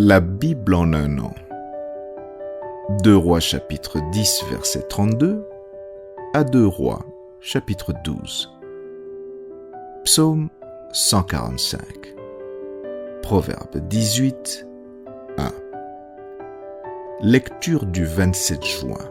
La Bible en un an. 2 Rois chapitre 10 verset 32 à 2 Rois chapitre 12. Psaume 145. Proverbe 18, 1. Lecture du 27 juin.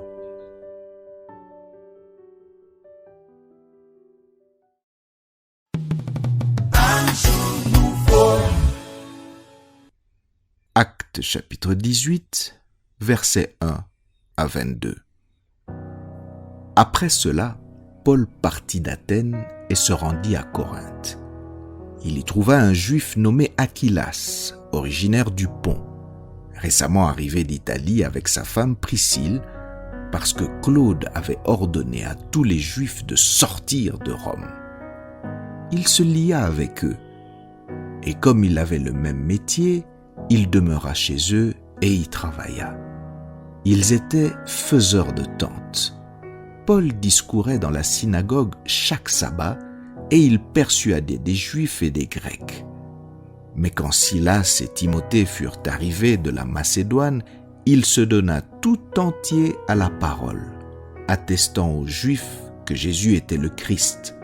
Actes chapitre 18, versets 1 à 22. Après cela, Paul partit d'Athènes et se rendit à Corinthe. Il y trouva un juif nommé Aquilas, originaire du Pont, récemment arrivé d'Italie avec sa femme Priscille, parce que Claude avait ordonné à tous les juifs de sortir de Rome. Il se lia avec eux, et comme il avait le même métier, il demeura chez eux et y travailla. Ils étaient faiseurs de tentes. Paul discourait dans la synagogue chaque sabbat et il persuadait des Juifs et des Grecs. Mais quand Silas et Timothée furent arrivés de la Macédoine, il se donna tout entier à la parole, attestant aux Juifs que Jésus était le Christ.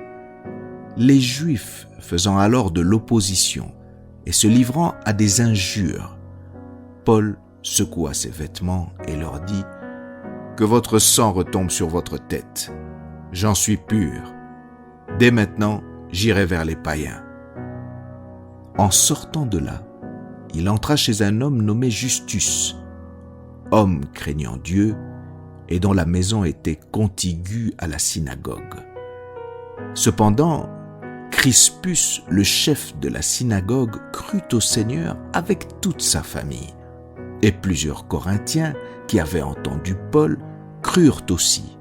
Les Juifs faisant alors de l'opposition et se livrant à des injures, Paul secoua ses vêtements et leur dit « Que votre sang retombe sur votre tête. J'en suis pur. Dès maintenant, j'irai vers les païens. » En sortant de là, il entra chez un homme nommé Justus, homme craignant Dieu et dont la maison était contiguë à la synagogue. Cependant, Crispus, le chef de la synagogue, crut au Seigneur avec toute sa famille. Et plusieurs Corinthiens qui avaient entendu Paul crurent aussi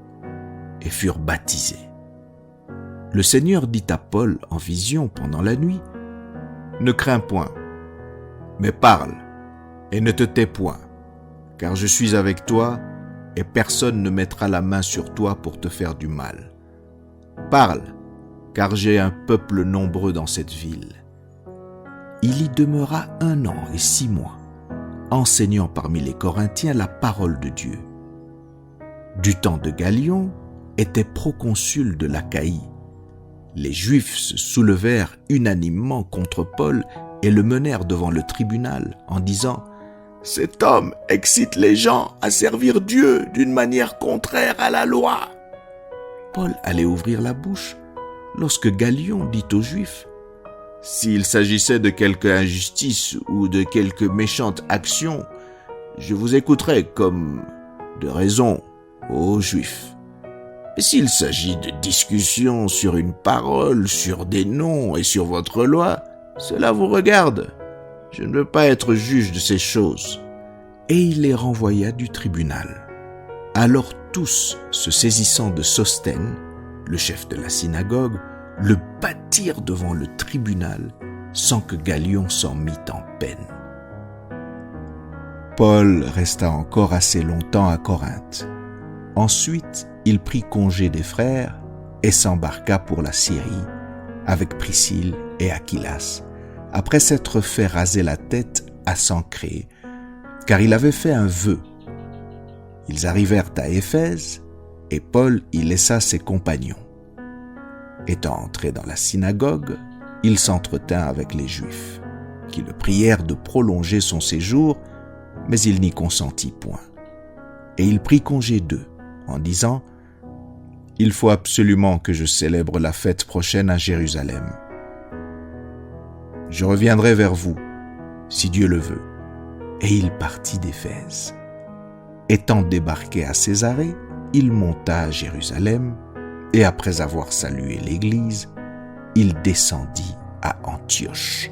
et furent baptisés. Le Seigneur dit à Paul en vision pendant la nuit, « Ne crains point, mais parle et ne te tais point, car je suis avec toi et personne ne mettra la main sur toi pour te faire du mal. Parle, car j'ai un peuple nombreux dans cette ville. » Il y demeura 1 an et 6 mois, enseignant parmi les Corinthiens la parole de Dieu. Du temps de Galion était proconsul de l'Achaïe. Les Juifs se soulevèrent unanimement contre Paul et le menèrent devant le tribunal en disant « Cet homme excite les gens à servir Dieu d'une manière contraire à la loi. » Paul allait ouvrir la bouche lorsque Galion dit aux Juifs « S'il s'agissait de quelque injustice ou de quelque méchante action, je vous écouterais comme de raison aux Juifs. Et s'il s'agit de discussions sur une parole, sur des noms et sur votre loi, cela vous regarde. Je ne veux pas être juge de ces choses. » Et il les renvoya du tribunal. Alors tous, se saisissant de Sosthène, le chef de la synagogue, le battirent devant le tribunal sans que Galion s'en mît en peine. Paul resta encore assez longtemps à Corinthe. Ensuite, il prit congé des frères et s'embarqua pour la Syrie avec Priscille et Aquilas, après s'être fait raser la tête à Sancrée, car il avait fait un vœu. Ils arrivèrent à Éphèse et Paul y laissa ses compagnons. Étant entré dans la synagogue, il s'entretint avec les Juifs, qui le prièrent de prolonger son séjour, mais il n'y consentit point. Et il prit congé d'eux, en disant « Il faut absolument que je célèbre la fête prochaine à Jérusalem. Je reviendrai vers vous, si Dieu le veut. » Et il partit d'Éphèse. Étant débarqué à Césarée, il monta à Jérusalem, et après avoir salué l'Église, il descendit à Antioche.